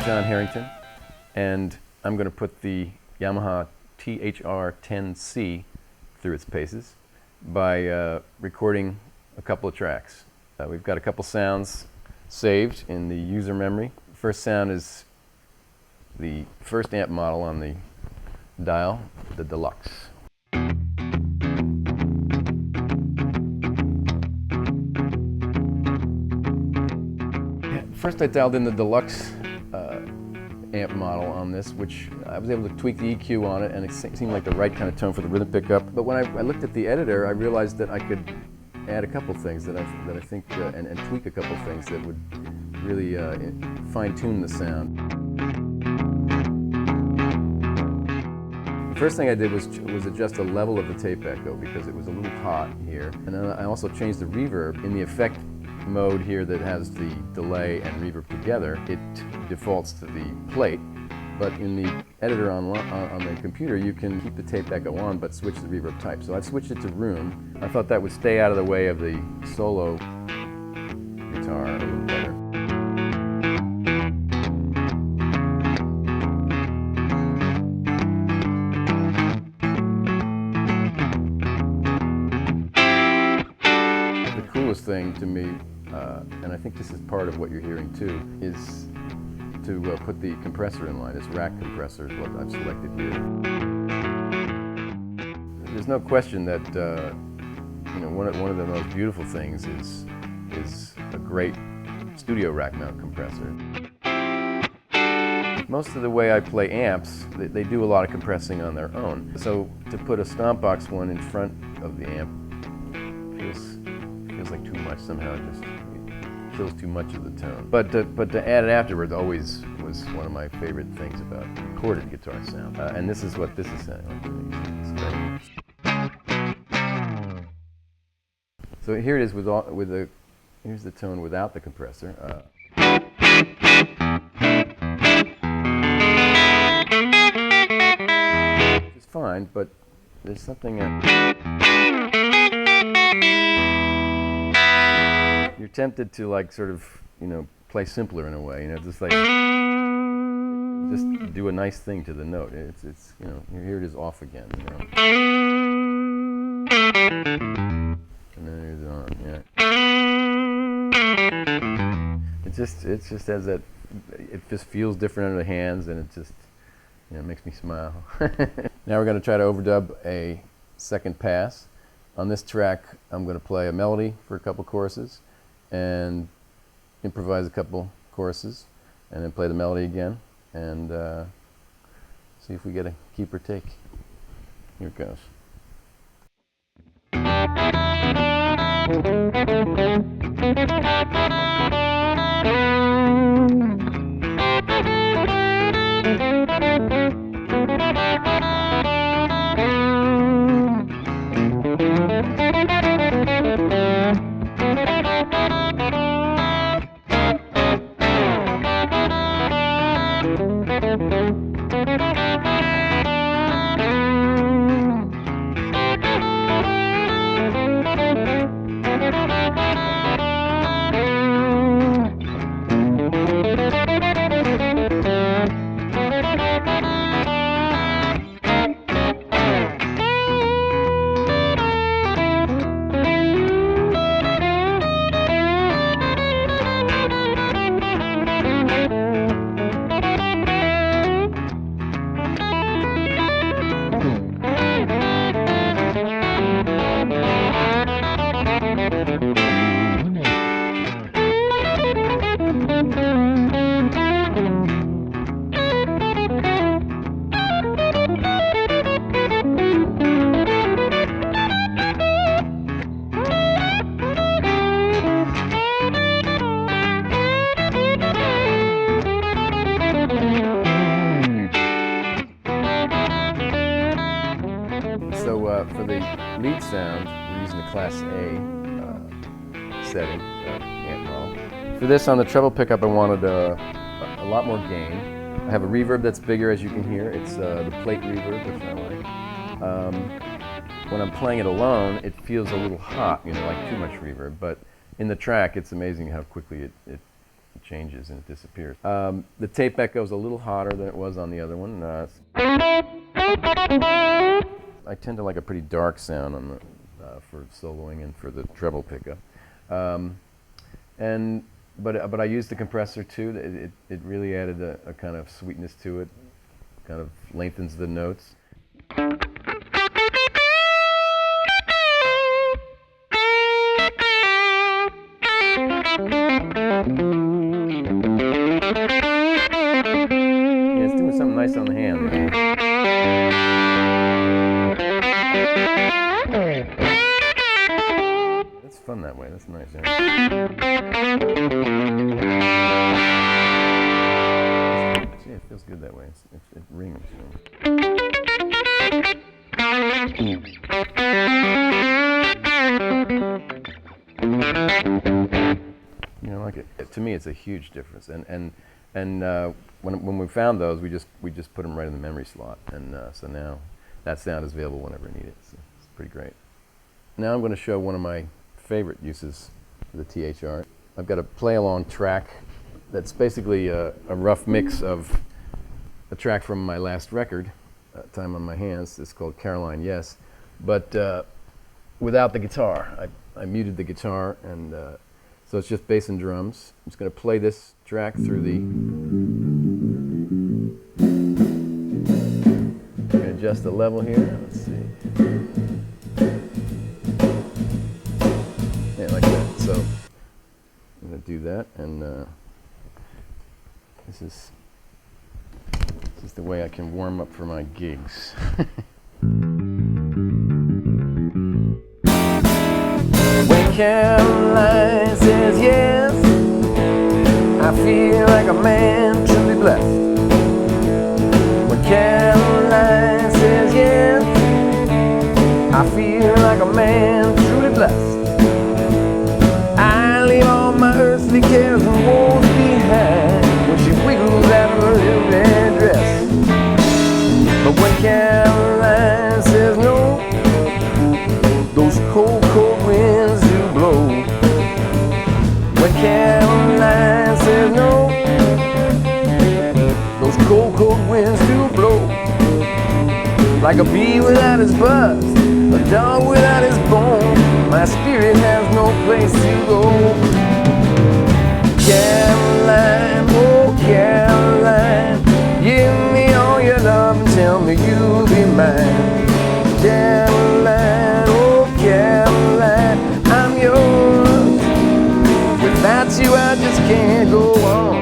Jon Herington, and I'm going to put the Yamaha THR10C through its paces by recording a couple of tracks. We've got a couple sounds saved in the user memory. First sound is the first amp model on the dial, the Deluxe. First I dialed in the Deluxe amp model on this, which I was able to tweak the EQ on it, and it seemed like the right kind of tone for the rhythm pickup. But when I looked at the editor, I realized that I could add a couple things that I think and tweak a couple things that would really fine-tune the sound. The first thing I did was adjust the level of the tape echo because it was a little hot here, and then I also changed the reverb in the effect mode here that has the delay and reverb together. It defaults to the plate, but in the editor on the computer you can keep the tape echo on but switch the reverb type. So I switched it to room. I thought that would stay out of the way of the solo guitar a little better. The coolest thing to me, and I think this is part of what you're hearing too, is to put the compressor in line. This rack compressor is what I've selected here. There's no question that one of the most beautiful things is a great studio rack mount compressor. Most of the way I play amps, they do a lot of compressing on their own. So to put a stomp box one in front of the amp feels like too much somehow. It just kills too much of the tone. But to add it afterwards always was one of my favorite things about recorded guitar sound. And this is what this is sounding like. So here it is here's the tone without the compressor. Which is fine, but there's something you're tempted to sort of, play simpler in a way, just do a nice thing to the note. It's here it is off again, And then here's on, yeah. It just has that, it just feels different under the hands, and it just, makes me smile. Now we're going to try to overdub a second pass. On this track, I'm going to play a melody for a couple choruses, and improvise a couple choruses, and then play the melody again, and see if we get a keeper take. Here it goes. For the lead sound, we're using the Class A setting, amp model. For this, on the treble pickup, I wanted a lot more gain. I have a reverb that's bigger, as you can hear. It's the plate reverb, which I like. When I'm playing it alone, it feels a little hot, like too much reverb. But in the track, it's amazing how quickly it changes and it disappears. The tape echo is a little hotter than it was on the other one. I tend to like a pretty dark sound on the, for soloing and for the treble pickup. But I used the compressor too. It really added a kind of sweetness to it, kind of lengthens the notes. Yeah, it's doing something nice on the hand. That's fun that way. That's nice. Yeah. See, it feels good that way. It rings. You know, like to me, it's a huge difference. And when we found those, we just put them right in the memory slot, and so now that sound is available whenever needed. So it's pretty great. Now I'm going to show one of my favorite uses for the THR. I've got a play-along track that's basically a rough mix of a track from my last record, Time on My Hands. It's called Caroline Yes, but without the guitar. I muted the guitar, and so it's just bass and drums. I'm just going to play this track through the... I'm going to adjust the level here. Let's see. Yeah, like that. So I'm going to do that, and this is the way I can warm up for my gigs. When Caroline says yes, I feel like a man truly blessed. When Caroline says yes, I feel like a man truly blessed. I leave all my earthly cares and woes behind when she wiggles out of her little red dress. But when Caroline says no, those cold, cold winds do blow. When Caroline says no, those cold, cold winds do blow. Like a bee without his buzz, a dog without his bone, my spirit has no place to go. Caroline, oh Caroline, give me all your love and tell me you'll be mine. Caroline, oh Caroline, I'm yours. Without you I just can't go on.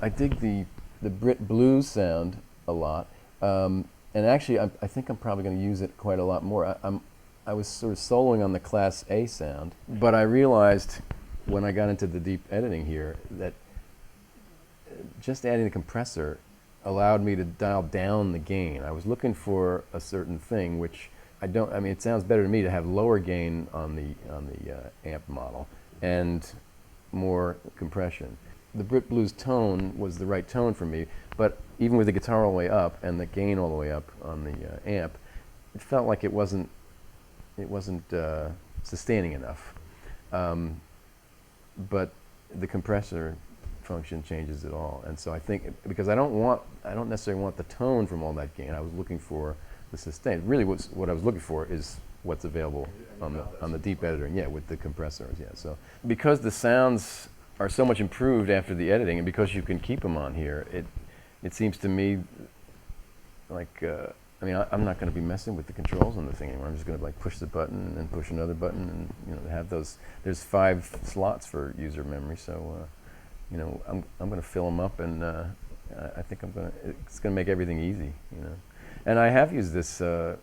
I dig the Brit blues sound a lot, and actually I think I'm probably going to use it quite a lot more. I was sort of soloing on the Class A sound, but I realized when I got into the deep editing here that just adding the compressor allowed me to dial down the gain. I was looking for a certain thing, which I mean, it sounds better to me to have lower gain on the amp model and more compression. The Brit blues tone was the right tone for me, but even with the guitar all the way up and the gain all the way up on the amp, it felt like it wasn't sustaining enough. But the compressor function changes it all, and so I think because I don't necessarily want the tone from all that gain. I was looking for the sustain. Really, what I was looking for is what's available on the deep editor, and yeah, with the compressors, yeah. So because the sounds are so much improved after the editing, and because you can keep them on here, it seems to me like I mean, I'm not going to be messing with the controls on the thing anymore. I'm just going to like push the button and then push another button, and you know, have those. There's 5 slots for user memory, so you know, I'm going to fill them up, and I think it's going to make everything easy, you know. And I have used this the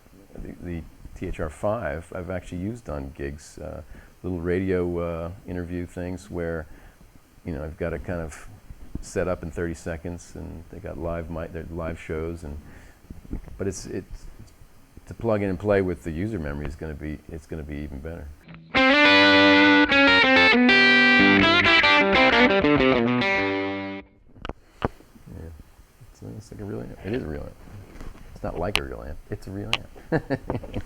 THR5. I've actually used on gigs, little radio interview things where, you know, I've got to kind of set up in 30 seconds, and they got they're live shows, but it's to plug in and play with the user memory is going to be even better. Yeah, it's like a real amp. It is a real amp. It's not like a real amp. It's a real amp.